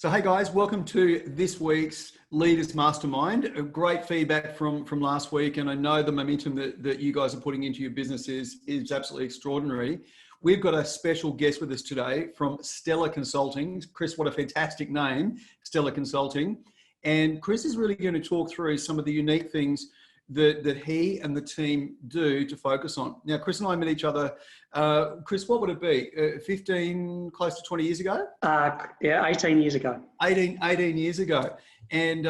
So hey guys, welcome to this week's Leaders Mastermind. Great feedback from last week, and I know the momentum that you guys are putting into your business is absolutely extraordinary. We've got a special guest with us today from Stellar Consulting. Chris, what a fantastic name, Stellar Consulting. And Chris is really going to talk through some of the unique things that he and the team do to focus on. Now, Chris and I met each other, Chris, what would it be? 15, close to 20 years ago? Yeah, 18 years ago. 18 years ago. And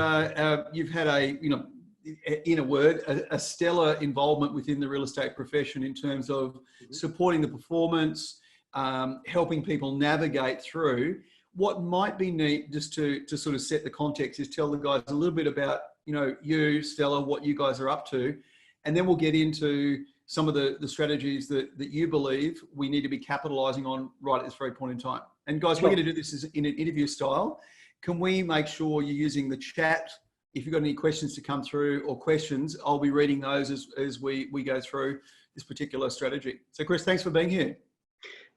you've had in a word, a stellar involvement within the real estate profession in terms of supporting the performance, helping people navigate through. What might be neat, just to sort of set the context, is tell the guys a little bit about you, Stella, what you guys are up to, and then we'll get into some of the strategies that you believe we need to be capitalizing on right at this very point in time. And guys, we're going to do this in an interview style. Can we make sure you're using the chat? If you've got any questions to come through or questions, I'll be reading those as we go through this particular strategy. So Chris, thanks for being here.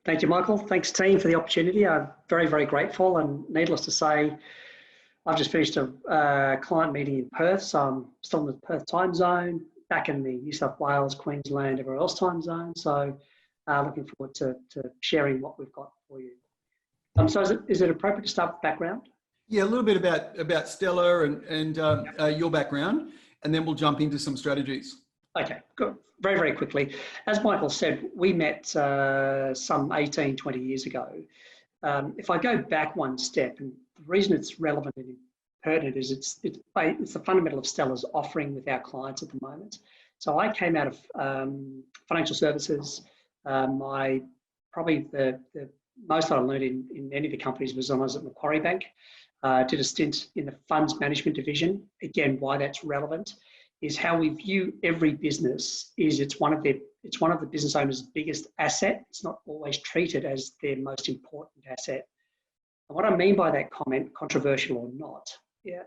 Thank you, Michael. Thanks, team, for the opportunity. I'm very, very grateful, and needless to say, I've just finished a client meeting in Perth, so I'm still in the Perth time zone, back in the New South Wales, Queensland, everywhere else time zone. So looking forward to sharing what we've got for you. So is it appropriate to start with background? Yeah, a little bit about Stella and your background, and then we'll jump into some strategies. Okay, good. Very, very quickly. As Michael said, we met some 18, 20 years ago. If I go back one step, and the reason it's relevant and pertinent is it's the fundamental of Stella's offering with our clients at the moment. So I came out of financial services. Probably the most I learned in any of the companies was when I was at Macquarie Bank. Did a stint in the funds management division. Again, why that's relevant is how we view every business is it's one of the business owners' biggest asset. It's not always treated as their most important asset. And what I mean by that comment, controversial or not,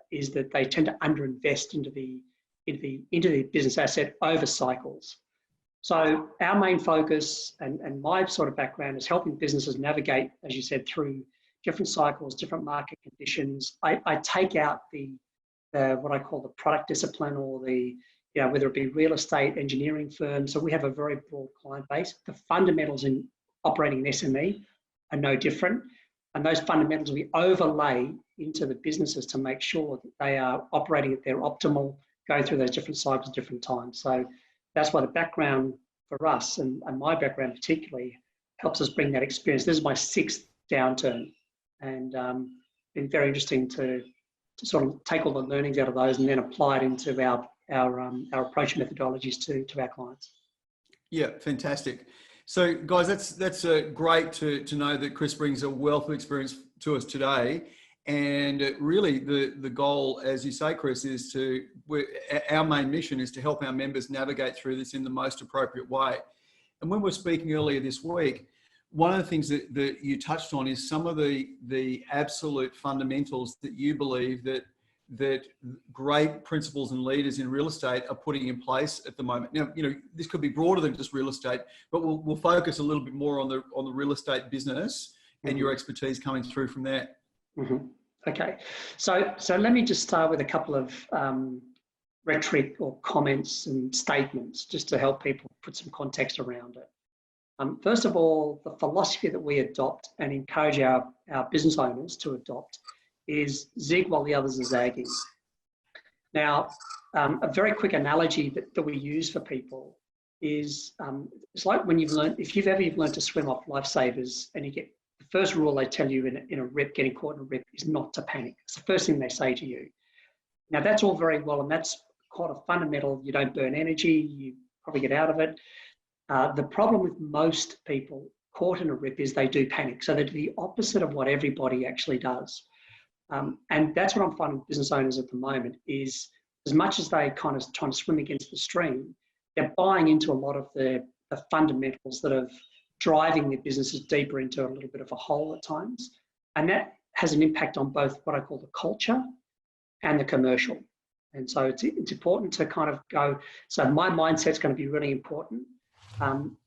is that they tend to underinvest into the business asset over cycles. So our main focus and my sort of background is helping businesses navigate, as you said, through different cycles, different market conditions. I take out what I call the product discipline, or whether it be real estate, engineering firms. So we have a very broad client base. The fundamentals in operating an SME are no different. And those fundamentals we overlay into the businesses to make sure that they are operating at their optimal, going through those different cycles, different times. So that's why the background for us, and my background particularly, helps us bring that experience. This is my 6th downturn, and been very interesting to sort of take all the learnings out of those and then apply it into our approach methodologies to our clients. Yeah, fantastic. So guys, that's great to know that Chris brings a wealth of experience to us today. And really the goal, as you say, Chris, is our main mission is to help our members navigate through this in the most appropriate way. And when we were speaking earlier this week, one of the things that you touched on is some of the absolute fundamentals that you believe that great principals and leaders in real estate are putting in place at the moment. Now, this could be broader than just real estate, but we'll focus a little bit more on the real estate business and your expertise coming through from there. Mm-hmm. Okay, so let me just start with a couple of rhetoric or comments and statements just to help people put some context around it. First of all, the philosophy that we adopt and encourage our business owners to adopt is zig while the others are zagging. Now, a very quick analogy that we use for people is it's like when if you've ever learned to swim off lifesavers, and you get the first rule they tell you in a rip, getting caught in a rip, is not to panic. It's the first thing they say to you. Now, that's all very well, and that's quite a fundamental. You don't burn energy, you probably get out of it. The problem with most people caught in a rip is they do panic. So they do the opposite of what everybody actually does. And that's what I'm finding with business owners at the moment is, as much as they kind of trying to swim against the stream, they're buying into a lot of the fundamentals that are driving their businesses deeper into a little bit of a hole at times. And that has an impact on both what I call the culture and the commercial. And so it's important to kind of go, so my mindset's going to be really important.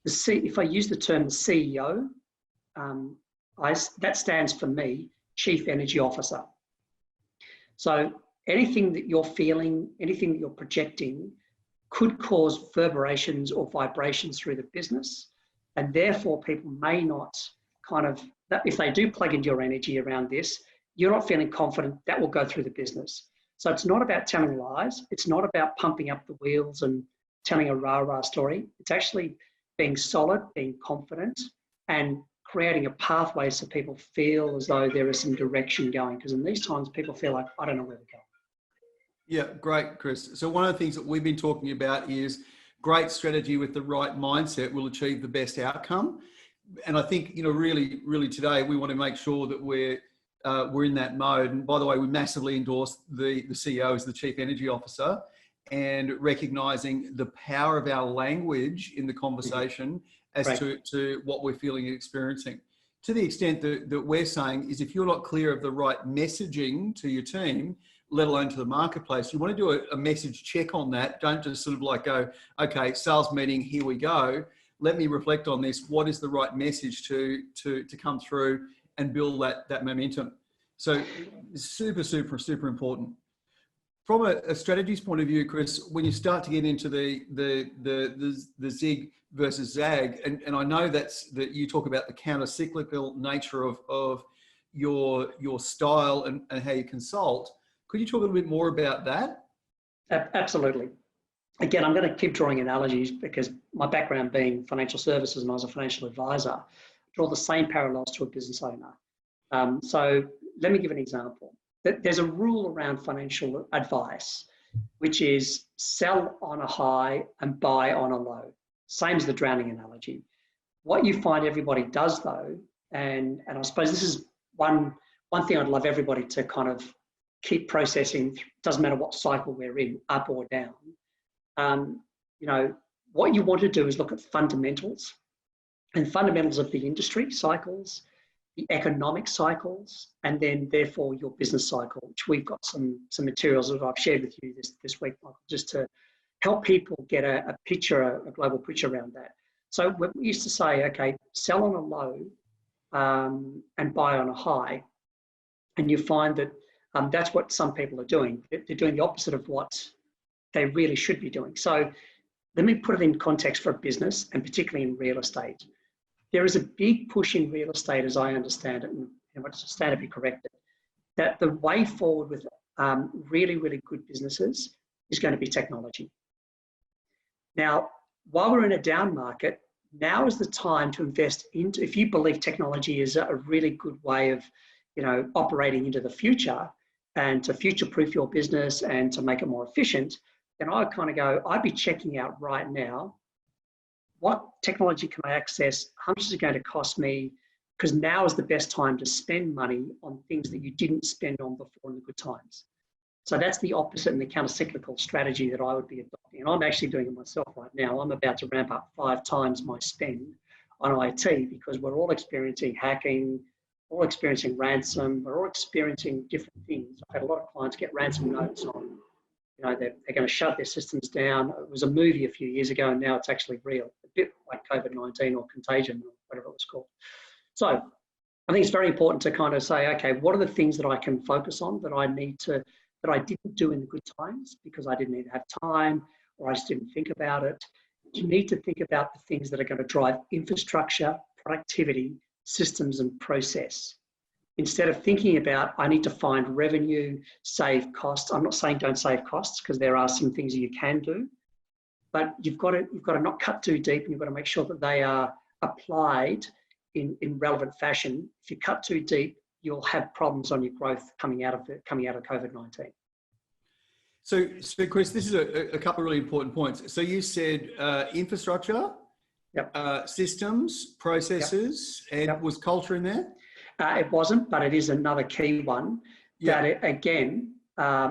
If I use the term the CEO, that stands for me, Chief Energy Officer. So anything that you're feeling, anything that you're projecting could cause reverberations or vibrations through the business. And therefore people may not if they do plug into your energy around this, you're not feeling confident that will go through the business. So it's not about telling lies. It's not about pumping up the wheels and telling a rah-rah story. It's actually being solid, being confident, and creating a pathway so people feel as though there is some direction going. Because in these times, people feel like, I don't know where to go. Yeah, great, Chris. So one of the things that we've been talking about is great strategy with the right mindset will achieve the best outcome. And I think, really today we want to make sure that we're in that mode. And by the way, we massively endorse the CEO as the Chief Energy Officer, and recognizing the power of our language in the conversation as to what we're feeling and experiencing. To the extent that we're saying is, if you're not clear of the right messaging to your team, let alone to the marketplace, you want to do a message check on that. Don't just sort of like go, okay, sales meeting, here we go. Let me reflect on this. What is the right message to come through and build that momentum? So super important. From a strategies point of view, Chris, when you start to get into the zig versus zag, and I know that you talk about the counter-cyclical nature of your style and how you consult. Could you talk a little bit more about that? Absolutely. Again, I'm going to keep drawing analogies because my background being financial services and I was a financial advisor, draw the same parallels to a business owner. So let me give an example. There's a rule around financial advice, which is sell on a high and buy on a low. Same as the drowning analogy. What you find everybody does though, and I suppose this is one thing I'd love everybody to kind of keep processing, doesn't matter what cycle we're in, up or down. What you want to do is look at fundamentals and fundamentals of the industry cycles, the economic cycles, and then therefore your business cycle, which we've got some materials that I've shared with you this week, Michael, just to help people get a global picture around that. So we used to say, okay, sell on a low and buy on a high. And you find that that's what some people are doing. They're doing the opposite of what they really should be doing. So let me put it in context for a business, and particularly in real estate. There is a big push in real estate, as I understand it, and I stand to be corrected, that the way forward with really, really good businesses is going to be technology. Now, while we're in a down market, now is the time to invest into, if you believe technology is a really good way of, operating into the future and to future-proof your business and to make it more efficient, then I kind of go, I'd be checking out right now, what technology can I access? How much is it going to cost me? Because now is the best time to spend money on things that you didn't spend on before in the good times. So that's the opposite and the counter-cyclical strategy that I would be adopting. And I'm actually doing it myself right now. I'm about to ramp up 5 times my spend on IT because we're all experiencing hacking, all experiencing ransom, we're all experiencing different things. I've had a lot of clients get ransom notes on, they're going to shut their systems down. It was a movie a few years ago and now it's actually real, a bit like COVID-19 or Contagion or whatever it was called. So I think it's very important to kind of say, okay, what are the things that I can focus on that I didn't do in the good times because I didn't either have time or I just didn't think about it. You need to think about the things that are going to drive infrastructure, productivity, systems and process. Instead of thinking about, I need to find revenue, save costs. I'm not saying don't save costs because there are some things that you can do, but you've got to not cut too deep and you've got to make sure that they are applied in relevant fashion. If you cut too deep, you'll have problems on your growth coming out of COVID-19. So Chris, this is a couple of really important points. So you said infrastructure, yep. Systems, processes, yep. And yep. Was culture in there? It wasn't, but it is another key one. Yep. That again,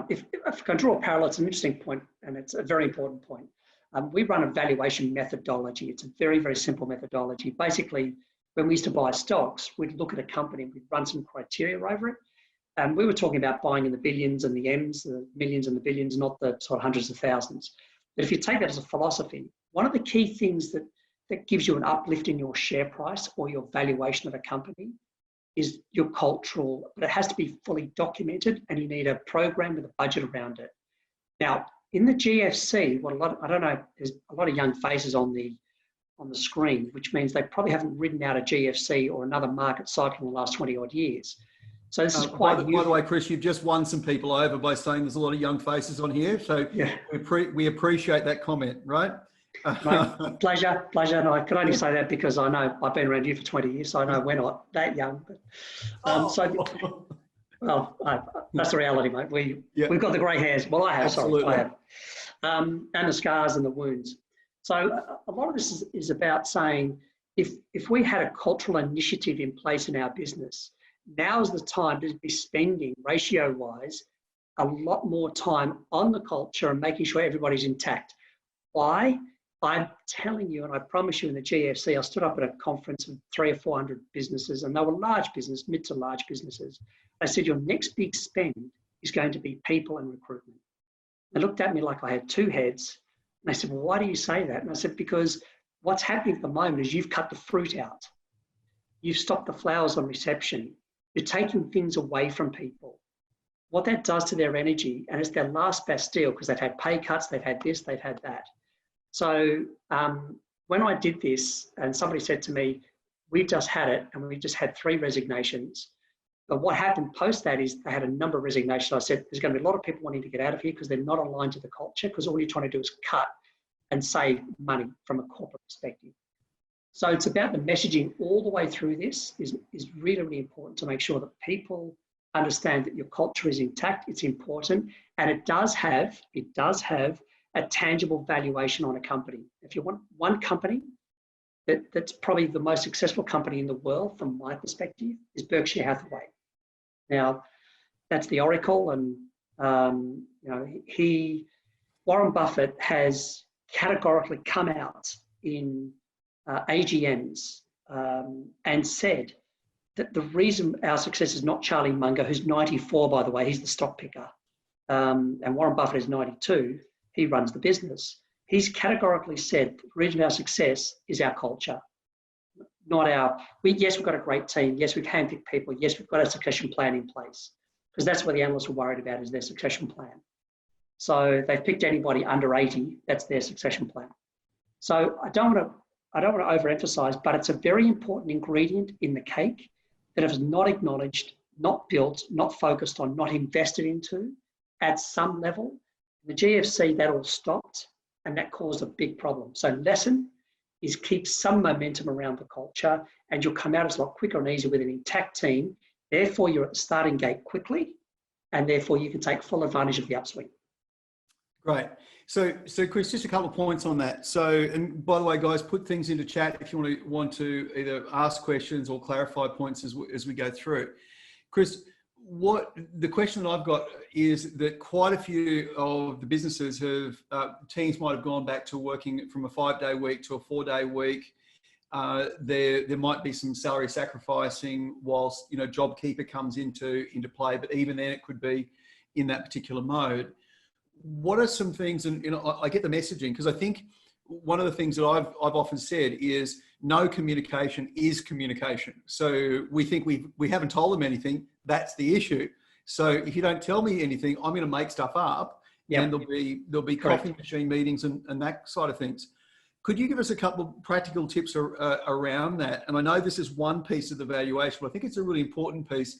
if I can draw a parallel, it's an interesting point, and it's a very important point. We run a valuation methodology. It's a very, very simple methodology. Basically, when we used to buy stocks, we'd look at a company, we'd run some criteria over it. And we were talking about buying in the billions and the M's, the millions and the billions, not the sort of hundreds of thousands. But if you take that as a philosophy, one of the key things that gives you an uplift in your share price or your valuation of a company is your cultural, but it has to be fully documented, and you need a program with a budget around it. Now, in the GFC, I don't know, there's a lot of young faces on the screen, which means they probably haven't ridden out a GFC or another market cycle in the last 20 odd years. So this is quite by the way, Chris, you've just won some people over by saying there's a lot of young faces on here. So yeah, we appreciate that comment, right? Mate, pleasure. And I can only say that because I know I've been around you for 20 years, so I know we're not that young. But, that's the reality, mate. We've got the grey hairs. Well, I have. Absolutely. Sorry, I have. And the scars and the wounds. So a lot of this is about saying if we had a cultural initiative in place in our business, now is the time to be spending ratio-wise a lot more time on the culture and making sure everybody's intact. Why? I'm telling you, and I promise you in the GFC, I stood up at a conference of 300 or 400 businesses, and they were large business, mid to large businesses. I said, your next big spend is going to be people and recruitment. They looked at me like I had two heads. And they said, well, why do you say that? And I said, because what's happening at the moment is you've cut the fruit out. You've stopped the flowers on reception. You're taking things away from people. What that does to their energy, and it's their last Bastille, because they've had pay cuts, they've had this, they've had that. So when I did this, and somebody said to me, we've just had it, and we just had 3 resignations. But what happened post that is they had a number of resignations. I said, there's going to be a lot of people wanting to get out of here because they're not aligned to the culture, because all you're trying to do is cut and save money from a corporate perspective. So it's about the messaging all the way through this is really, really important to make sure that people understand that your culture is intact, it's important, and it does have a tangible valuation on a company. If you want one company that's probably the most successful company in the world from my perspective is Berkshire Hathaway. Now, that's the Oracle, and Warren Buffett has categorically come out in AGMs and said that the reason our success is not Charlie Munger, who's 94, by the way, he's the stock picker, and Warren Buffett is 92, he runs the business. He's categorically said the reason of our success is our culture, not yes, we've got a great team. Yes, we've handpicked people. Yes, we've got a succession plan in place, because that's what the analysts are worried about is their succession plan. So they've picked anybody under 80, that's their succession plan. So I don't want to overemphasize, but it's a very important ingredient in the cake that is not acknowledged, not built, not focused on, not invested into at some level. In the GFC, that all stopped, and that caused a big problem. So lesson is keep some momentum around the culture, and you'll come out as a lot quicker and easier with an intact team. Therefore, you're at the starting gate quickly, and therefore you can take full advantage of the upswing. Great. So Chris, just a couple of points on that. So, and by the way, guys, put things into chat if you want to either ask questions or clarify points as we go through. Chris, the question that I've got is that quite a few of the businesses teams might have gone back to working from a 5-day week to a 4-day week. There might be some salary sacrificing whilst, JobKeeper comes into play, but even then it could be in that particular mode. What are some things, and I get the messaging, because I think one of the things that I've often said is no communication is communication. So we think we haven't told them anything. That's the issue. So if you don't tell me anything, I'm going to make stuff up. Yep. And there'll be coffee machine meetings and that side of things. Could you give us a couple of practical tips around that? And I know this is one piece of the valuation, but I think it's a really important piece.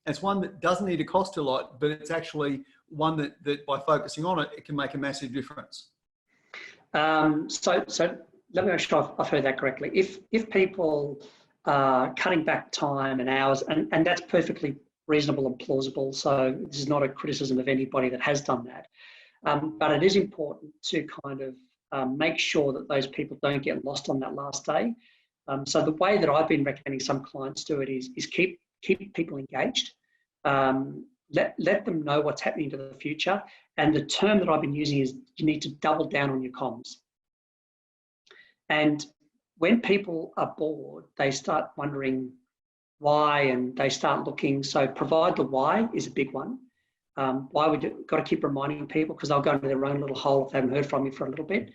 And it's one that doesn't need to cost a lot, but it's actually one that by focusing on it, it can make a massive difference. So let me make sure I've heard that correctly. If people are cutting back time and hours, and that's perfectly reasonable and plausible, so this is not a criticism of anybody that has done that, but it is important to kind of make sure that those people don't get lost on that last day. So the way that I've been recommending some clients do it is keep people engaged. Let them know what's happening to the future. And the term that I've been using is you need to double down on your comms. And when people are bored, they start wondering why, and they start looking. So provide the why is a big one. Why we got to keep reminding people, because they'll go into their own little hole if they haven't heard from you for a little bit.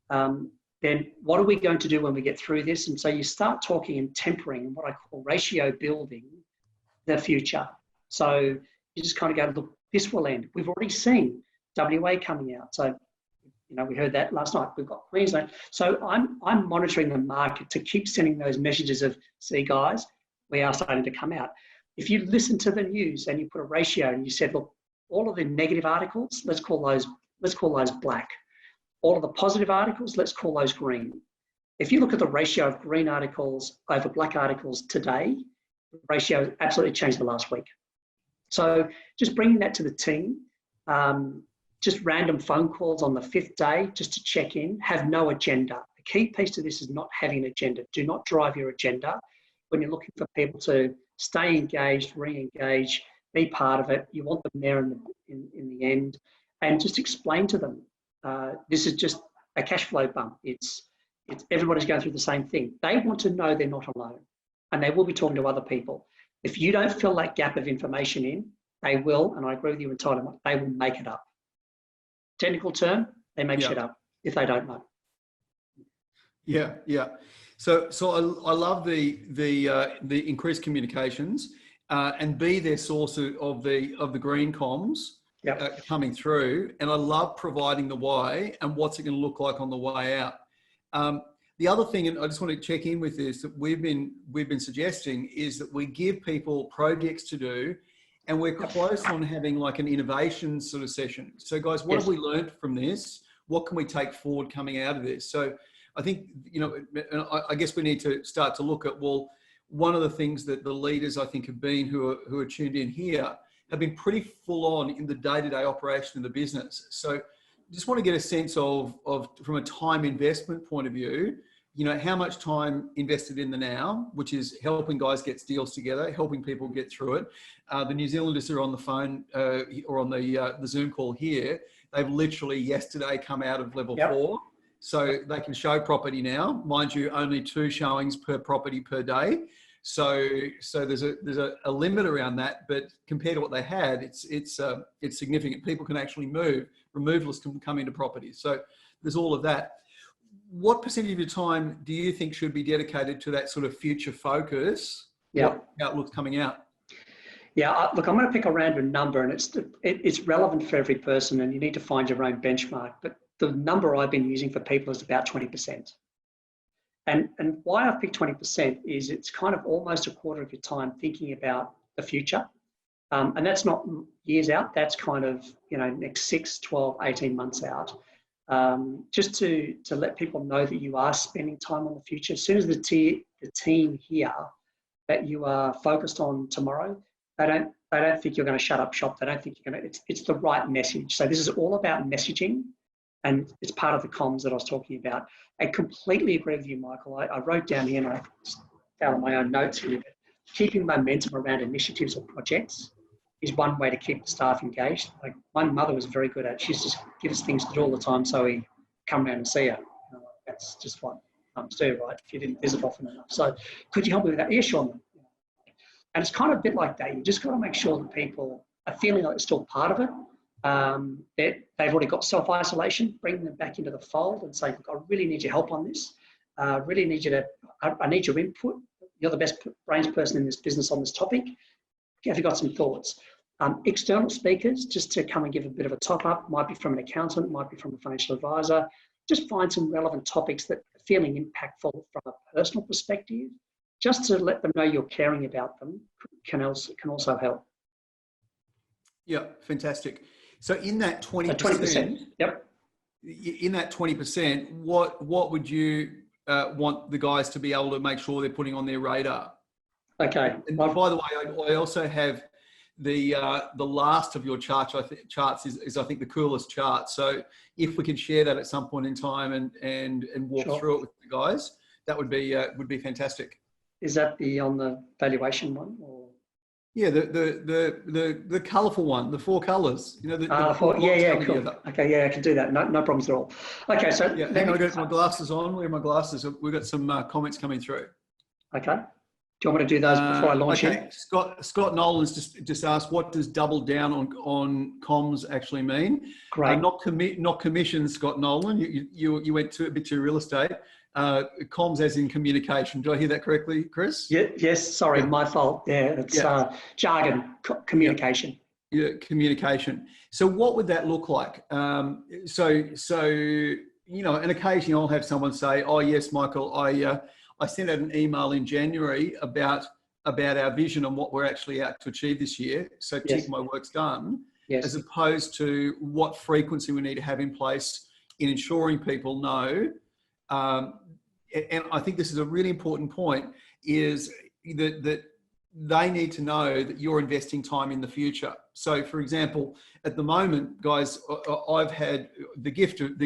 Then what are we going to do when we get through this? And so you start talking and tempering what I call ratio building the future. So you just kind of go, look, this will end. We've already seen WA coming out. So, you know, we heard that last night. We've got Queensland. So I'm monitoring the market to keep sending those messages of, see guys, we are starting to come out. If you listen to the news and you put a ratio and you said, look, all of the negative articles, let's call those black. All of the positive articles, let's call those green. If you look at the ratio of green articles over black articles today, the ratio has absolutely changed the last week. So just bringing that to the team, just random phone calls on the 5th day, just to check in, have no agenda. The key piece to this is not having an agenda. Do not drive your agenda when you're looking for people to stay engaged, re-engage, be part of it. You want them there in the end, and just explain to them, this is just a cash flow bump. It's everybody's going through the same thing. They want to know they're not alone, and they will be talking to other people. If you don't fill that gap of information in, they will, and I agree with you entirely, they will make it up. Technical term, they make shit up if they don't know. Yeah, yeah. So I love the increased communications and be their source of the green comms coming through, and I love providing the why and what's it going to look like on the way out. The other thing, and I just want to check in with this, that we've been suggesting is that we give people projects to do, and we're close on having like an innovation sort of session. So guys, what have we learned from this? What can we take forward coming out of this? So I think, you know, I guess we need to start to look at, well, one of the things that the leaders I think have been who are tuned in here have been pretty full on in the day-to-day operation of the business. So just want to get a sense of from a time investment point of view, you know, how much time invested in the now, which is helping guys get deals together, helping people get through it. The New Zealanders are on the phone or on the Zoom call here. They've literally yesterday come out of level 4. So they can show property now. Mind you, only 2 showings per property per day. So there's a limit around that, but compared to what they had, it's significant. People can actually move. Removalists can come into properties. So there's all of that. What percentage of your time do you think should be dedicated to that sort of future focus? What outlook's coming out? Yeah, look, I'm going to pick a random number, and it's relevant for every person, and you need to find your own benchmark. But the number I've been using for people is about 20%. And why I've picked 20% is it's kind of almost a quarter of your time thinking about the future. And that's not years out, that's kind of, you know, next 6, 12, 18 months out. Just to let people know that you are spending time on the future. As soon as the team hear that you are focused on tomorrow, they don't think you're going to shut up shop. They don't think you're going to, it's the right message. So this is all about messaging, and it's part of the comms that I was talking about. I completely agree with you, Michael. I wrote down here, and I found my own notes here, but keeping momentum around initiatives or projects is one way to keep the staff engaged. Like my mother was very good at, she used to give us things to do all the time, so we come around and see her. You know, that's just what mums do, right? If you didn't visit often enough. So could you help me with that? Yeah, sure. And it's kind of a bit like that. You just got to make sure that people are feeling like they're still part of it. That they've already got self-isolation, bringing them back into the fold and saying, look, I really need your help on this. I need your input. You're the best brains person in this business on this topic. Have you got some thoughts? External speakers, just to come and give a bit of a top up, might be from an accountant, might be from a financial advisor. Just find some relevant topics that are feeling impactful from a personal perspective, just to let them know you're caring about them can also help. Yeah, fantastic. So in that 20%, 20%, yep. In that 20%, what would you want the guys to be able to make sure they're putting on their radar? Okay. And by the way, I also have the last of your charts. Charts is I think the coolest chart. So if we can share that at some point in time and walk through it with the guys, that would be fantastic. Is that on the valuation one, or? Yeah, the colourful one, the 4 colours. You know, cool. Okay, yeah, I can do that. No problems at all. Okay, so yeah, hang on, I got my glasses on. Where are my glasses? We've got some comments coming through. Okay. Do you want me to do those before I launch in? Scott Nolan's just asked, what does double down on comms actually mean? Great. Not commissions, Scott Nolan. You went a bit too real estate. comms as in communication. Do I hear that correctly, Chris? Yeah, yes, sorry, Yeah. my fault. Yeah, it's jargon, communication. Yeah, communication. So what would that look like? And occasionally I'll have someone say, "Oh yes, Michael, I sent out an email in January about our vision and what we're actually out to achieve this year. So tick, my work's done." Yes. As opposed to what frequency we need to have in place in ensuring people know. And I think this is a really important point, is that they need to know that you're investing time in the future. So, for example, at the moment, guys, I've had the gift of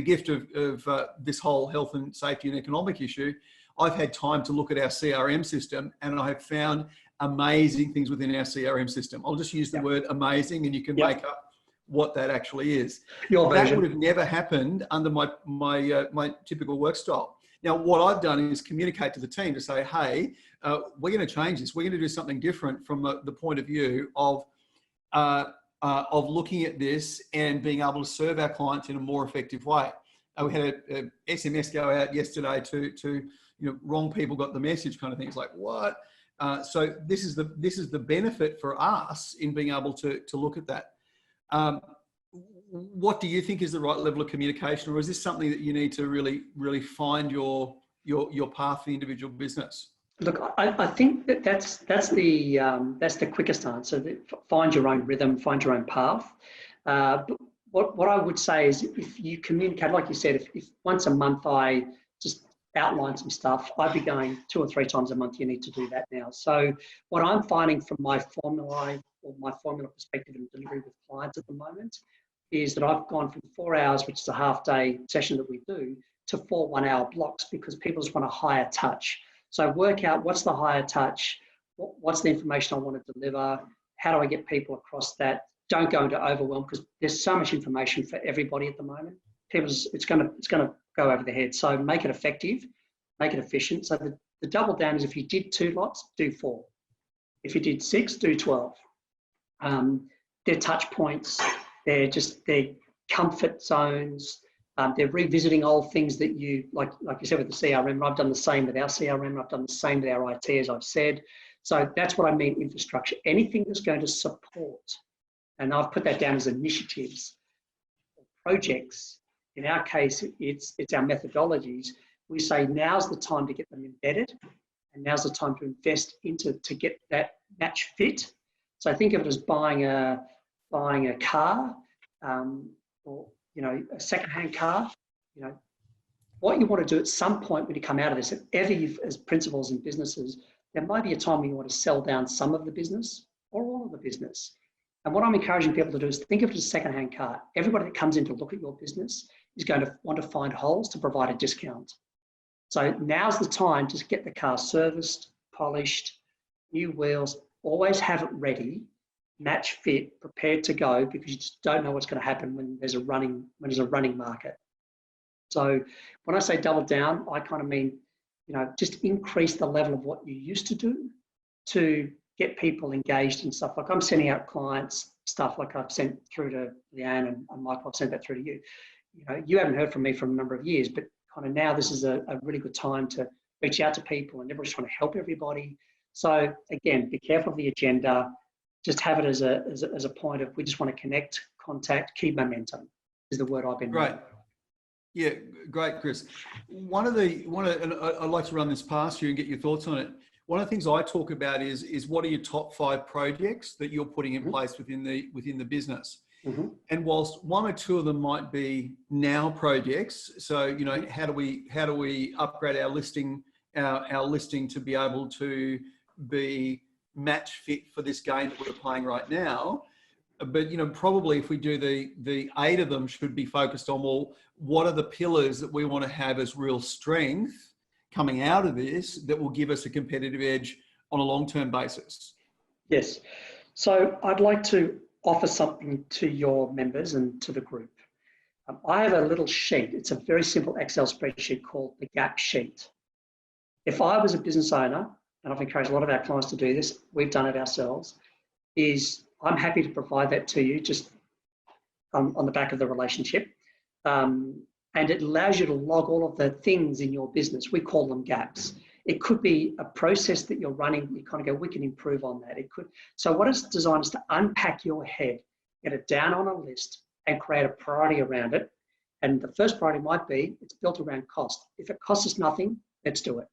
this whole health and safety and economic issue. I've had time to look at our CRM system, and I have found amazing things within our CRM system. I'll just use the word amazing, and you can make up what that actually is. That would have never happened under my typical work style. Now, what I've done is communicate to the team to say, hey, we're going to change this. We're going to do something different from the point of view of looking at this and being able to serve our clients in a more effective way. We had a SMS go out yesterday to wrong people got the message kind of thing. It's like, what? So this is the benefit for us in being able to look at that. What do you think is the right level of communication, or is this something that you need to really find your path for the individual business? Look, I think that's the quickest answer. Find your own rhythm, find your own path. But what I would say is, if you communicate, like you said, if once a month I just outline some stuff, I'd be going 2 or 3 times a month. You need to do that now. So what I'm finding from my formula perspective and delivery with clients at the moment is that I've gone from 4 hours, which is a half-day session that we do, to 4 one-hour blocks, because people just want a higher touch. So work out what's the higher touch, what's the information I want to deliver, how do I get people across that? Don't go into overwhelm, because there's so much information for everybody at the moment. It's going to go over their head. So make it effective, make it efficient. So the double down is, if you did 2 lots, do 4. If you did 6, do 12. They're touch points. They're comfort zones. They're revisiting old things that you, like you said with the CRM. I've done the same with our CRM. I've done the same with our IT, as I've said. So that's what I mean, infrastructure. Anything that's going to support, and I've put that down as initiatives, projects. In our case, it's our methodologies. We say now's the time to get them embedded, and now's the time to invest to get that match fit. So think of it as buying a car, or a second-hand car. What you want to do at some point when you come out of this, if ever as principals and businesses, there might be a time when you want to sell down some of the business or all of the business. And what I'm encouraging people to do is think of it as a second-hand car. Everybody that comes in to look at your business is going to want to find holes to provide a discount. So now's the time to get the car serviced, polished, new wheels, always have it ready, match fit, prepared to go, because you just don't know what's going to happen when there's a running market. So when I say double down, I kind of mean, just increase the level of what you used to do to get people engaged in stuff. Like I'm sending out clients stuff like I've sent through to Leanne and Michael. I've sent that through to you. You haven't heard from me for a number of years, but kind of now this is a really good time to reach out to people, and everybody's trying to help everybody. So again, be careful of the agenda. Just have it as a point of, we just want to connect, contact, keep momentum is the word I've been. Right. Yeah, great, Chris. And I'd like to run this past you and get your thoughts on it. One of the things I talk about is what are your top 5 projects that you're putting in place within the business. Mm-hmm. And whilst 1 or 2 of them might be now projects, so how do we upgrade our listing to be able to be match fit for this game that we're playing right now. But probably if we do the 8 of them should be focused on, well, what are the pillars that we want to have as real strength coming out of this that will give us a competitive edge on a long-term basis? Yes. So I'd like to offer something to your members and to the group. I have a little sheet. It's a very simple Excel spreadsheet called the gap sheet. If I was a business owner, and I've encouraged a lot of our clients to do this, we've done it ourselves, is I'm happy to provide that to you just on the back of the relationship. And and it allows you to log all of the things in your business. We call them gaps. It could be a process that you're running. You kind of go, we can improve on that. It could. So what it's designed is to unpack your head, get it down on a list, and create a priority around it. And the first priority might be, it's built around cost. If it costs us nothing, let's do it.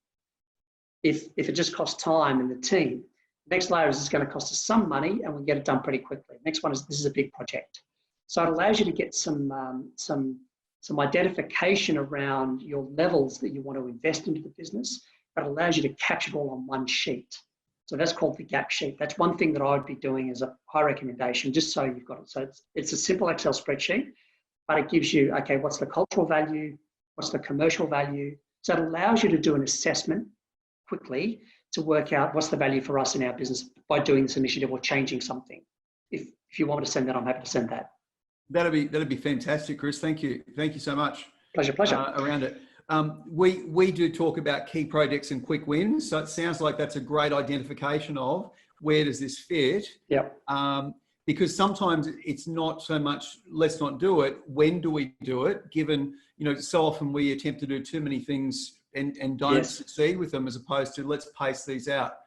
If it just costs time and the team, the next layer is it's going to cost us some money and we get it done pretty quickly. Next one is, this is a big project. So it allows you to get some identification around your levels that you want to invest into the business. It allows you to catch it all on one sheet. So that's called the gap sheet. That's one thing that I would be doing as a high recommendation, just so you've got it. So it's a simple Excel spreadsheet, but it gives you, okay, what's the cultural value? What's the commercial value? So it allows you to do an assessment quickly to work out what's the value for us in our business by doing this initiative or changing something. If you want me to send that, I'm happy to send that. That'd be fantastic, Chris. Thank you so much. Pleasure. Around it. We do talk about key projects and quick wins. So it sounds like that's a great identification of where does this fit. Yep. Because sometimes it's not so much let's not do it. When do we do it? Given, so often we attempt to do too many things and don't succeed with them, as opposed to let's pace these out.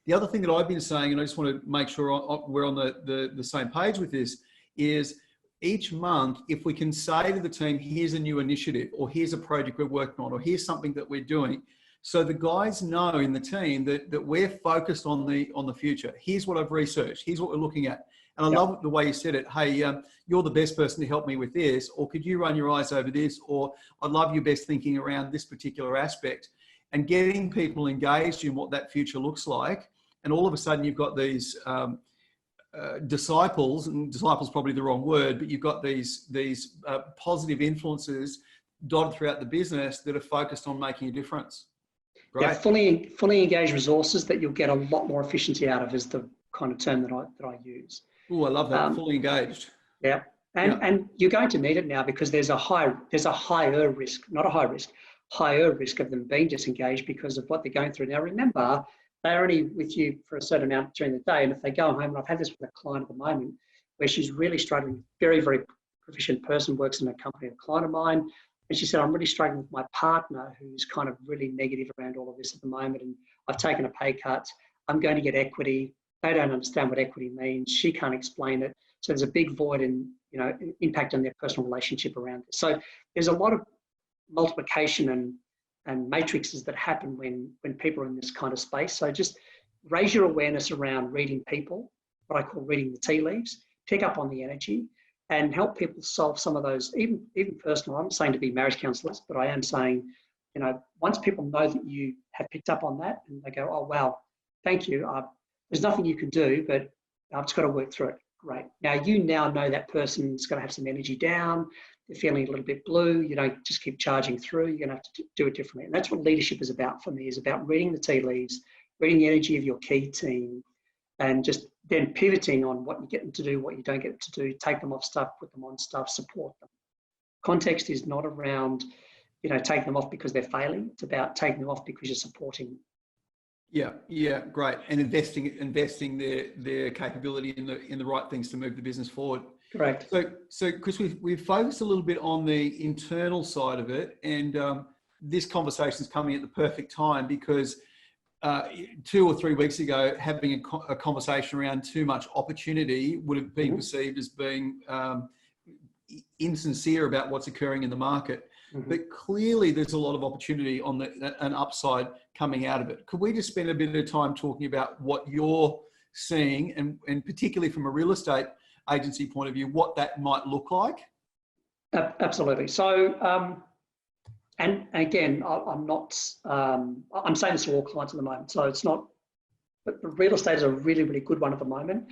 The other thing that I've been saying, and I just want to make sure we're on the same page with this, is each month, if we can say to the team, here's a new initiative, or here's a project we're working on, or here's something that we're doing. So the guys know in the team that we're focused on the future. Here's what I've researched. Here's what we're looking at. And I love the way you said it. Hey, you're the best person to help me with this, or could you run your eyes over this? Or I'd love your best thinking around this particular aspect, and getting people engaged in what that future looks like. And all of a sudden you've got these disciples, and disciples probably the wrong word, but you've got these positive influences dotted throughout the business that are focused on making a difference. Right? Yeah, fully engaged resources that you'll get a lot more efficiency out of is the kind of term that I use. Oh, I love that. Fully engaged. Yeah. And you're going to need it now because there's a higher risk, not a high risk, higher risk of them being disengaged because of what they're going through. Now, remember, they're only with you for a certain amount during the day. And if they go home, and I've had this with a client at the moment, where she's really struggling, very, very proficient person, works in a company, a client of mine. And she said, I'm really struggling with my partner who's kind of really negative around all of this at the moment. And I've taken a pay cut. I'm going to get equity. They don't understand what equity means. She can't explain it. So there's a big void in, impact on their personal relationship around it. So there's a lot of multiplication and matrices that happen when people are in this kind of space. So just raise your awareness around reading people, what I call reading the tea leaves, pick up on the energy and help people solve some of those, even personal. I'm not saying to be marriage counsellors, but I am saying, once people know that you have picked up on that and they go, oh, wow, thank you. There's nothing you can do, but I've just got to work through it. Great. Now know that person's going to have some energy down. They're feeling a little bit blue. You don't just keep charging through. You're going to have to do it differently. And that's what leadership is about for me, is about reading the tea leaves, reading the energy of your key team, and just then pivoting on what you get them to do, what you don't get them to do, take them off stuff, put them on stuff, support them. Context is not around, taking them off because they're failing. It's about taking them off because you're supporting them. Yeah, great. And investing their capability in the right things to move the business forward. Correct. So Chris, we've focused a little bit on the internal side of it, and this conversation is coming at the perfect time because 2 or 3 weeks ago, having a conversation around too much opportunity would have been perceived as being insincere about what's occurring in the market. But clearly there's a lot of opportunity on an upside coming out of it. Could we just spend a bit of time talking about what you're seeing and particularly from a real estate agency point of view, what that might look like? Absolutely. So, and again, I'm saying this to all clients at the moment. So it's not, but real estate is a really, really good one at the moment.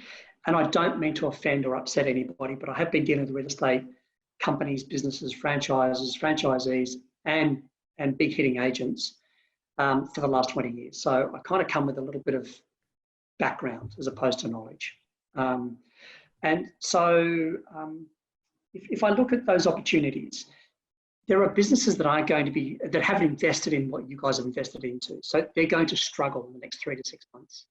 And I don't mean to offend or upset anybody, but I have been dealing with real estate companies, businesses, franchisees, and big hitting agents for the last 20 years. So I kind of come with a little bit of background as opposed to knowledge. And so if I look at those opportunities, there are businesses that haven't invested in what you guys have invested into. So they're going to struggle in the next 3 to 6 months.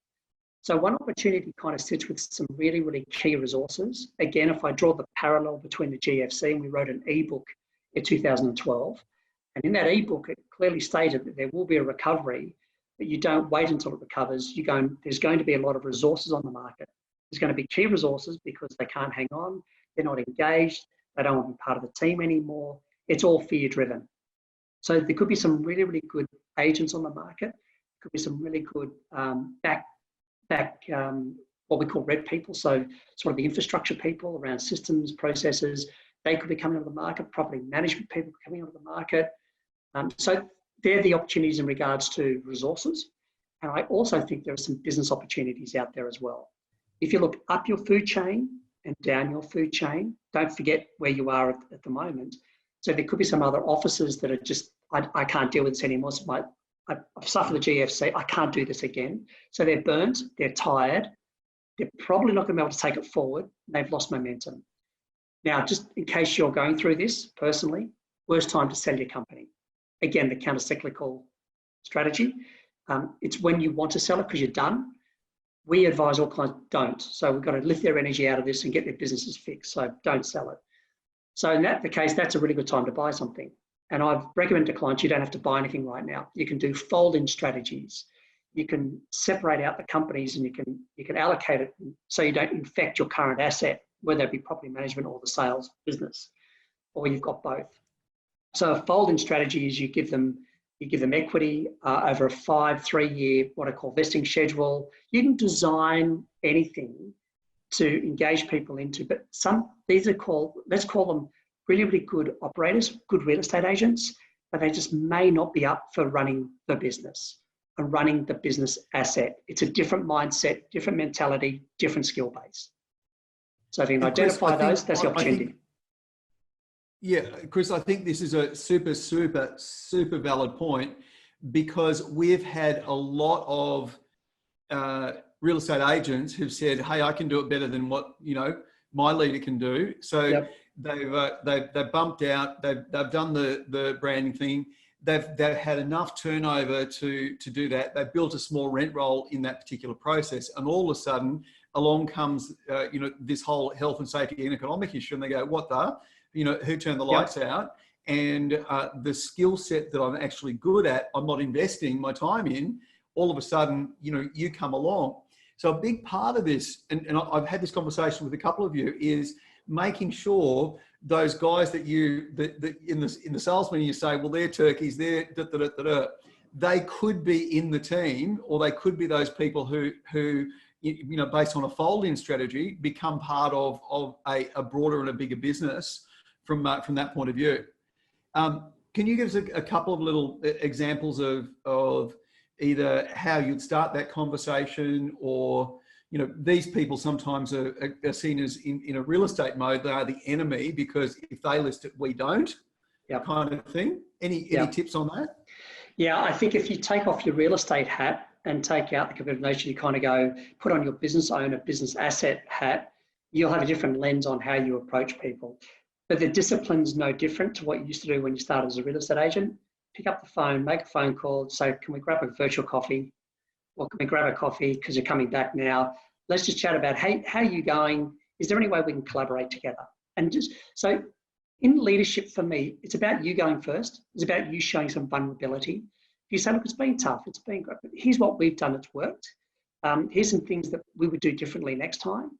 So one opportunity kind of sits with some really, really key resources. Again, if I draw the parallel between the GFC, and we wrote an ebook in 2012. And in that ebook, it clearly stated that there will be a recovery, but you don't wait until it recovers. There's going to be a lot of resources on the market. There's going to be key resources because they can't hang on. They're not engaged. They don't want to be part of the team anymore. It's all fear driven. So there could be some really, really good agents on the market. There could be some really good what we call red people. So sort of the infrastructure people around systems, processes, they could be coming onto the market. Property management people coming onto the market. So they're the opportunities in regards to resources. And I also think there are some business opportunities out there as well. If you look up your food chain and down your food chain, don't forget where you are at the moment. So there could be some other offices that are just, I can't deal with this anymore. So I've suffered the GFC. I can't do this again. So they're burnt, they're tired. They're probably not going to be able to take it forward. They've lost momentum. Now, just in case you're going through this personally, worst time to sell your company. Again, the counter-cyclical strategy. It's when you want to sell it because you're done. We advise all clients don't. So we've got to lift their energy out of this and get their businesses fixed. So don't sell it. So in the case, that's a really good time to buy something. And I've recommended to clients, you don't have to buy anything right now. You can do fold-in strategies. You can separate out the companies and you can allocate it so you don't infect your current asset, whether it be property management or the sales business, or you've got both. So a fold-in strategy is you give them equity over a 3-year, what I call vesting schedule. You can design anything to engage people into, but these are let's call them really, really good operators, good real estate agents, but they just may not be up for running the business and running the business asset. It's a different mindset, different mentality, different skill base. So if you can identify those, that's the opportunity. Yeah, Chris, I think this is a super, super, super valid point because we've had a lot of real estate agents who've said, "Hey, I can do it better than what my leader can do." So yep. they've bumped out. They've done the branding thing. They've had enough turnover to do that. They've built a small rent roll in that particular process, and all of a sudden, along comes this whole health and safety and economic issue, and they go, "What the?" Who turned the lights out? And the skill set that I'm actually good at, I'm not investing my time in, all of a sudden, you come along. So a big part of this, and I've had this conversation with a couple of you, is making sure those guys that in the salesman, you say, well, they're turkeys, they're they could be in the team, or they could be those people who based on a fold-in strategy, become part of a broader and a bigger business from that point of view. Can you give us a couple of little examples of either how you'd start that conversation, or these people sometimes are seen as in a real estate mode, they are the enemy because if they list it, we don't, kind of thing. Any tips on that? Yeah, I think if you take off your real estate hat and take out the competitive nature, you kind of go, put on your business owner, business asset hat, you'll have a different lens on how you approach people. But the discipline's no different to what you used to do when you started as a real estate agent. Pick up the phone, make a phone call, say, can we grab a virtual coffee? Or can we grab a coffee because you're coming back now? Let's just chat about, hey, how are you going? Is there any way we can collaborate together? And just so in leadership for me, it's about you going first. It's about you showing some vulnerability. If you say, look, it's been tough, it's been great, but here's what we've done, it's worked. Here's some things that we would do differently next time.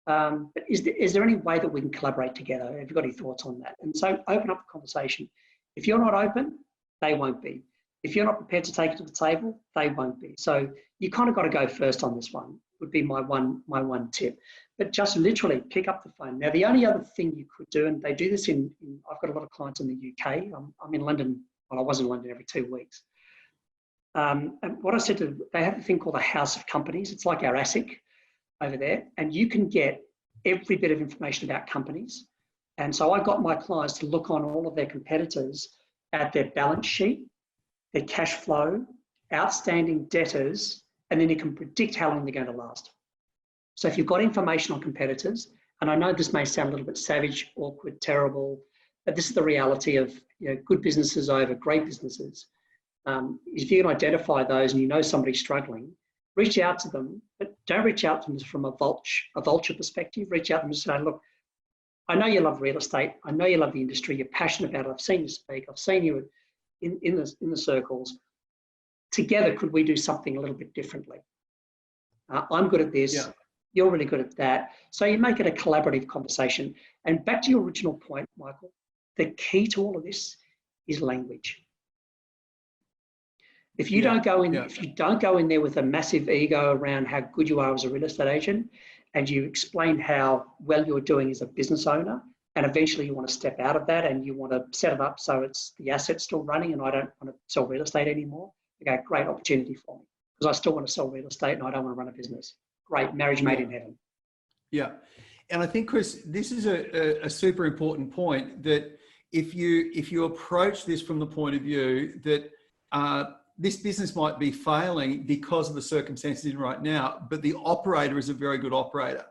But is there any way that we can collaborate together? Have you got any thoughts on that? And so open up the conversation. If you're not open, they won't be. If you're not prepared to take it to the table, they won't be. So you kind of got to go first on this one, would be my one tip. But just literally pick up the phone. Now, the only other thing you could do, and they do this I've got a lot of clients in the UK. I'm in London, well, I was in London every 2 weeks. And what I said to them, they have a thing called a house of companies. It's like our ASIC over there, and you can get every bit of information about companies. And so I got my clients to look on all of their competitors at their balance sheet, their cash flow, outstanding debtors, and then you can predict how long they're going to last. So if you've got information on competitors, and I know this may sound a little bit savage, awkward, terrible, but this is the reality of good businesses over great businesses. If you can identify those and you know somebody's struggling, reach out to them, but don't reach out to them from a vulture perspective. Reach out to them and say, look, I know you love real estate. I know you love the industry. You're passionate about it. I've seen you speak. I've seen you in the circles. Together, could we do something a little bit differently? I'm good at this. Yeah. You're really good at that. So you make it a collaborative conversation. And back to your original point, Michael, the key to all of this is language. If you don't go in, if you don't go in there with a massive ego around how good you are as a real estate agent, and you explain how well you're doing as a business owner, and eventually you want to step out of that and you want to set it up so it's the asset's still running and I don't want to sell real estate anymore. Okay, great opportunity for me because I still want to sell real estate and I don't want to run a business. Great, marriage made in heaven. Yeah. And I think, Chris, this is a super important point, that if you approach this from the point of view that this business might be failing because of the circumstances in right now, but the operator is a very good operator.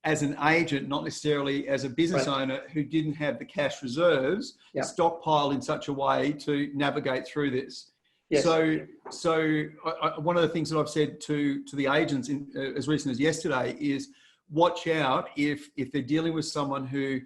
As an agent, not necessarily as a business owner who didn't have the cash reserves stockpiled in such a way to navigate through this. Yes. So one of the things that I've said to the agents as recent as yesterday is, watch out if they're dealing with someone who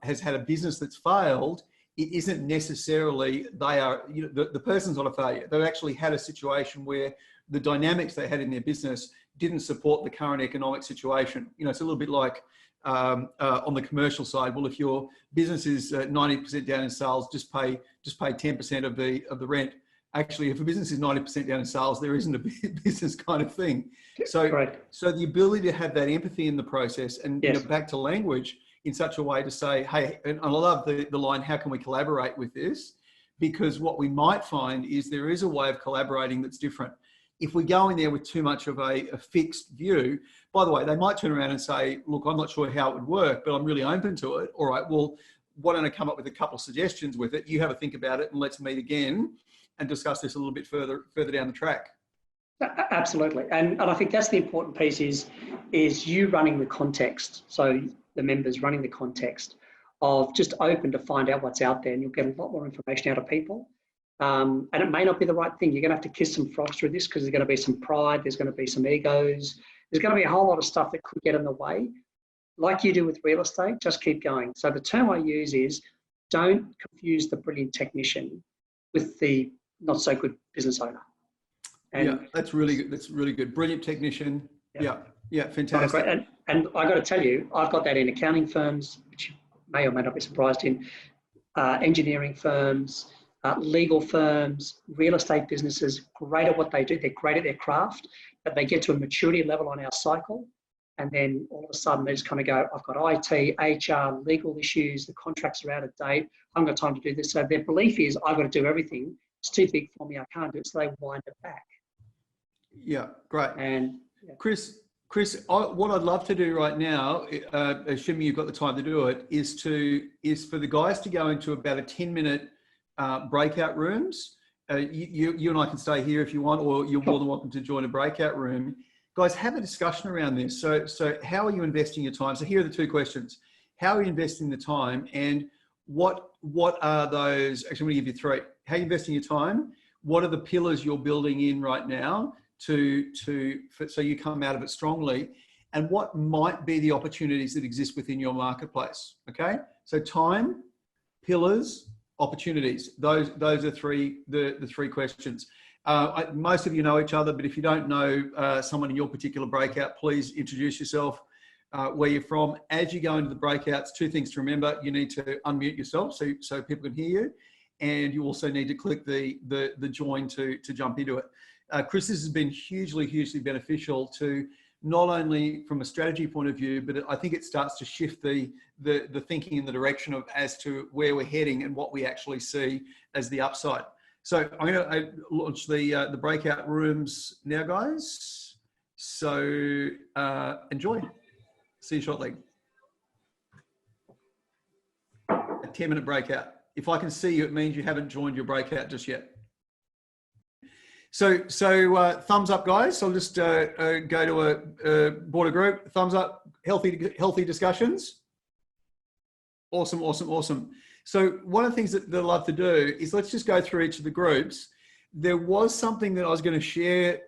has had a business that's failed. It isn't necessarily the person's not a failure. They've actually had a situation where the dynamics they had in their business didn't support the current economic situation. It's a little bit like on the commercial side. Well, if your business is 90% down in sales, just pay 10% of the rent. Actually, if a business is 90% down in sales, there isn't a business kind of thing. So the ability to have that empathy in the process and back to language in such a way to say, hey, and I love the line, how can we collaborate with this? Because what we might find is there is a way of collaborating that's different. If we go in there with too much of a fixed view, by the way, they might turn around and say, look, I'm not sure how it would work, but I'm really open to it. All right, well, why don't I come up with a couple of suggestions with it? You have a think about it and let's meet again and discuss this a little bit further down the track. Absolutely. And I think that's the important piece is you running the context. So the members running the context of just open to find out what's out there, and you'll get a lot more information out of people. And it may not be the right thing. You're going to have to kiss some frogs through this because there's going to be some pride. There's going to be some egos. There's going to be a whole lot of stuff that could get in the way. Like you do with real estate, just keep going. So the term I use is don't confuse the brilliant technician with the not so good business owner. And that's really good. That's really good. Brilliant technician. Yeah, fantastic. And I got to tell you, I've got that in accounting firms, which you may or may not be surprised in, engineering firms, legal firms, real estate businesses, great at what they do. They're great at their craft, but they get to a maturity level on our cycle. And then all of a sudden they just kind of go, I've got IT, HR, legal issues, the contracts are out of date. I haven't got time to do this. So their belief is I've got to do everything. It's too big for me. I can't do it. So they wind it back. Yeah, great. And Chris, what I'd love to do right now, assuming you've got the time to do it, is for the guys to go into about a 10-minute breakout rooms. You and I can stay here if you want, or you're more than welcome to join a breakout room. Guys, have a discussion around this. So how are you investing your time? So here are the two questions. How are you investing the time, and what are those? Actually, I'm going to give you three. How are you investing your time? What are the pillars you're building in right now so you come out of it strongly? And what might be the opportunities that exist within your marketplace? Okay, so time, pillars, opportunities. Those are the three questions. Most of you know each other, but if you don't know someone in your particular breakout, please introduce yourself, where you're from. As you go into the breakouts, two things to remember. You need to unmute yourself so people can hear you. And you also need to click the join to jump into it. Chris, this has been hugely beneficial to not only from a strategy point of view, but I think it starts to shift the thinking in the direction of as to where we're heading and what we actually see as the upside. So I'm going to launch the breakout rooms now, guys. So enjoy. See you shortly. A 10-minute breakout. If I can see you, it means you haven't joined your breakout just yet. So thumbs up, guys. So I'll just go to a border group. Thumbs up. Healthy discussions. Awesome. So one of the things that I love to do is let's just go through each of the groups. There was something that I was going to share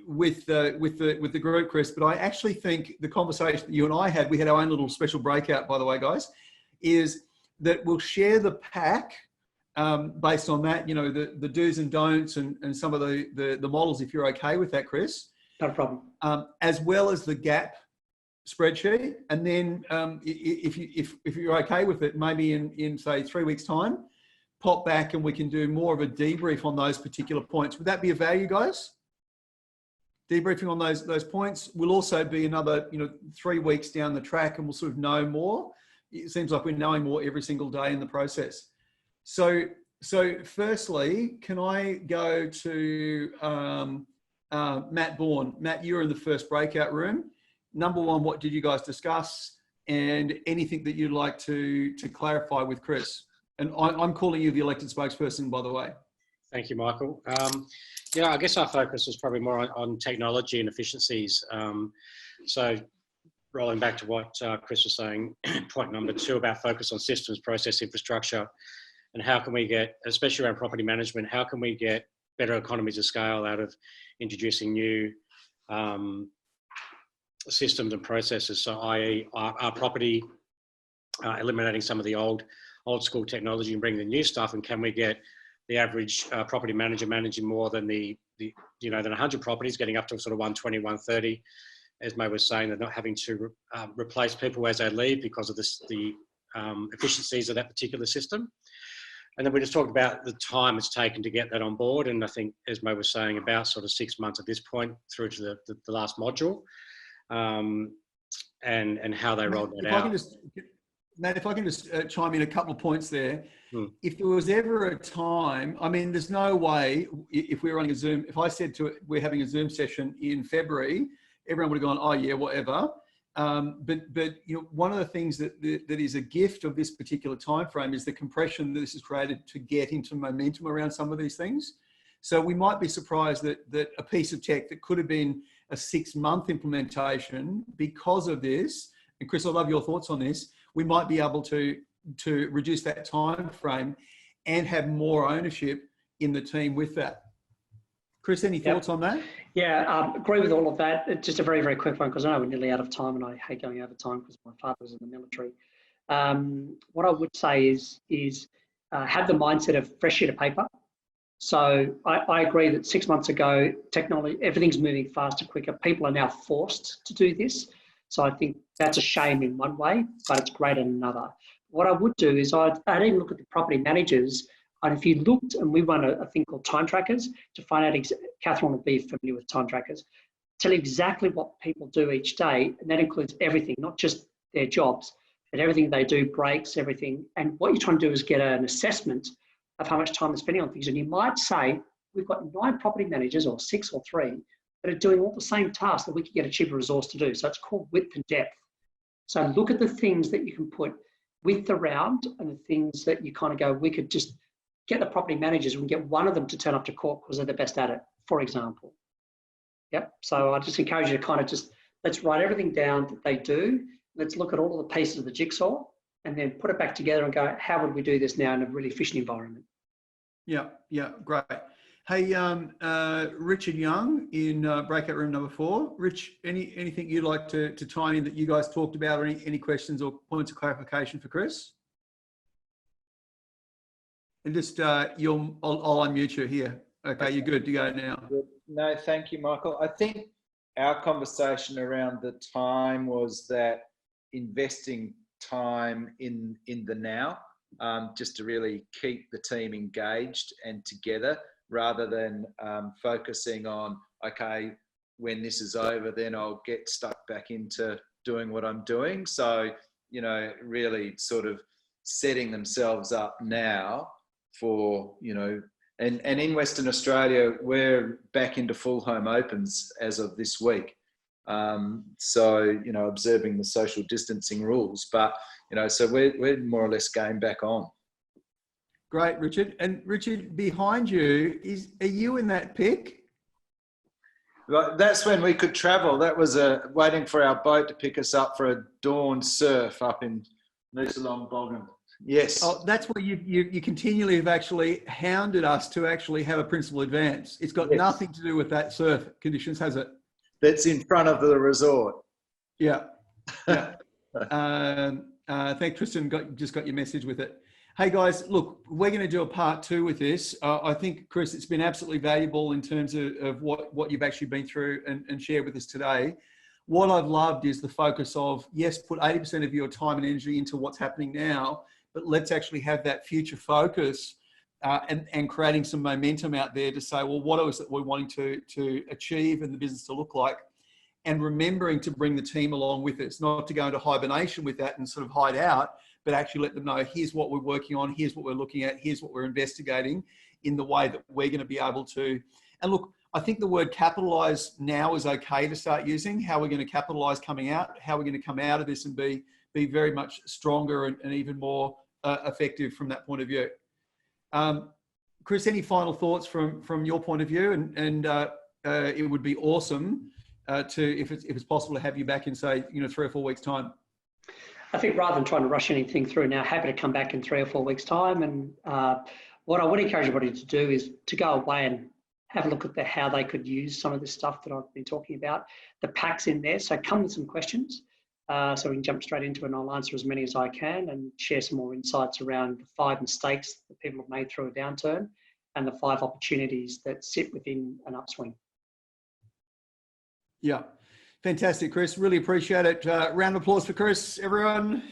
with the group, Chris, but I actually think the conversation that you and I had, we had our own little special breakout, by the way, guys, is that we'll share the pack based on that, you know, the do's and don'ts and some of the models, if you're okay with that, Chris. No problem. As well as the gap spreadsheet. And then if you're okay with it, maybe in say 3 weeks time, pop back and we can do more of a debrief on those particular points. Would that be of value, guys? Debriefing on those points. Will also be another, you know, 3 weeks down the track, and we'll sort of know more. It seems like we're knowing more every single day in the process. So firstly, can I go to Matt Bourne? Matt, you were in the first breakout room. Number one, what did you guys discuss? And anything that you'd like to clarify with Chris? And I'm calling you the elected spokesperson, by the way. Thank you, Michael. Yeah, I guess our focus was probably more on technology and efficiencies. So rolling back to what Chris was saying, point number 2 about focus on systems, process, infrastructure, and how can we get, especially around property management, how can we get better economies of scale out of introducing new systems and processes. So i.e. our property, eliminating some of the old school technology and bringing the new stuff, and can we get the average property manager managing more than than 100 properties, getting up to sort of 120, 130, as Mo was saying, they're not having to replace people as they leave because of the efficiencies of that particular system. And then we just talked about the time it's taken to get that on board. And I think, as Mo was saying, about sort of 6 months at this point through to the last module, and how they rolled that out. Matt, if I can just chime in a couple of points there. If there was ever a time, I mean, there's no way if we were running a Zoom, if I said we're having a Zoom session in February, everyone would have gone, oh yeah, whatever. But you know, one of the things that is a gift of this particular time frame is the compression that this has created to get into momentum around some of these things. So we might be surprised that a piece of tech that could have been a 6-month implementation, because of this, and Chris, I love your thoughts on this, we might be able to reduce that time frame and have more ownership in the team with that. Chris, any thoughts on that? Yeah, agree with all of that. Just a very, very quick one, because I know we're nearly out of time and I hate going over time because my father was in the military. What I would say is have the mindset of fresh sheet of paper. So I agree that 6 months ago, technology, everything's moving faster, quicker. People are now forced to do this. So I think that's a shame in one way, but it's great in another. What I would do is I'd even look at the property managers. And if you looked, and we run a thing called time trackers to find out, Catherine will be familiar with time trackers, tell you exactly what people do each day. And that includes everything, not just their jobs, but everything they do, breaks, everything. And what you're trying to do is get an assessment of how much time they're spending on things. And you might say, we've got 9 property managers, or 6 or 3, that are doing all the same tasks that we could get a cheaper resource to do. So it's called width and depth. So look at the things that you can put width around and the things that you kind of go, we could just get the property managers and get one of them to turn up to court because they're the best at it, for example. Yep. So I just encourage you to kind of just, let's write everything down that they do. Let's look at all of the pieces of the jigsaw and then put it back together and go, how would we do this now in a really efficient environment? Yeah, great. Hey, Richard Young in breakout room number 4. Rich, anything you'd like to chime in that you guys talked about, or any questions or points of clarification for Chris? And just, I'll unmute you here. Okay, you're good to go now. No, thank you, Michael. I think our conversation around the time was that investing time in the now, just to really keep the team engaged and together, rather than focusing on, okay, when this is over, then I'll get stuck back into doing what I'm doing. So, you know, really sort of setting themselves up now for, you know, and in Western Australia, we're back into full home opens as of this week. So, you know, observing the social distancing rules, but, you know, so we're more or less going back on. Great, Richard. And Richard, behind you, are you in that pic? That's when we could travel. That was waiting for our boat to pick us up for a dawn surf up in Noosa Long Boggin. Yes. Oh, that's where you continually have actually hounded us to actually have a principal advance. It's got Yes. nothing to do with that surf conditions, has it? That's in front of the resort. Yeah. Yeah. Thank Tristan, just got your message with it. Hey guys, look, we're going to do a part 2 with this. I think, Chris, it's been absolutely valuable in terms of what you've actually been through and shared with us today. What I've loved is the focus of, yes, put 80% of your time and energy into what's happening now, but let's actually have that future focus and creating some momentum out there to say, well, what is it we're wanting to achieve and the business to look like? And remembering to bring the team along with us, not to go into hibernation with that and sort of hide out, but actually let them know, here's what we're working on, here's what we're looking at, here's what we're investigating in the way that we're going to be able to. And look, I think the word capitalize now is okay to start using. How we're going to capitalize coming out, how we're going to come out of this and be very much stronger and even more effective from that point of view. Chris, any final thoughts from your point of view? And it would be awesome if it's possible to have you back in, say, 3 or 4 weeks' time. I think rather than trying to rush anything through now, happy to come back in 3 or 4 weeks' time. And what I would encourage everybody to do is to go away and have a look at how they could use some of this stuff that I've been talking about. The pack's in there, so come with some questions. So we can jump straight into it and I'll answer as many as I can and share some more insights around the 5 mistakes that people have made through a downturn and the 5 opportunities that sit within an upswing. Yeah. Fantastic, Chris. Really appreciate it. Round of applause for Chris, everyone.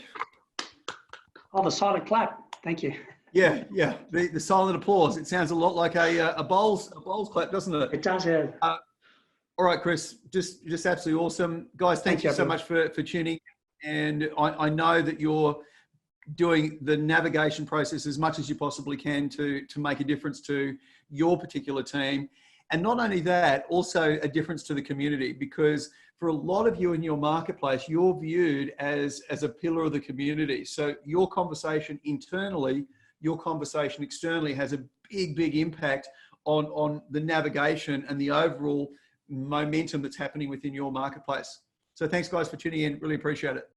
Oh, the silent clap. Thank you. Yeah. The silent applause. It sounds a lot like a bowls clap, doesn't it? It does, yeah. All right, Chris. Just absolutely awesome, guys. Thank you so much for tuning. And I know that you're doing the navigation process as much as you possibly can to make a difference to your particular team. And not only that, also a difference to the community, because for a lot of you in your marketplace, you're viewed as a pillar of the community. So your conversation internally, your conversation externally has a big impact on the navigation and the overall momentum that's happening within your marketplace. So thanks guys for tuning in. Really appreciate it.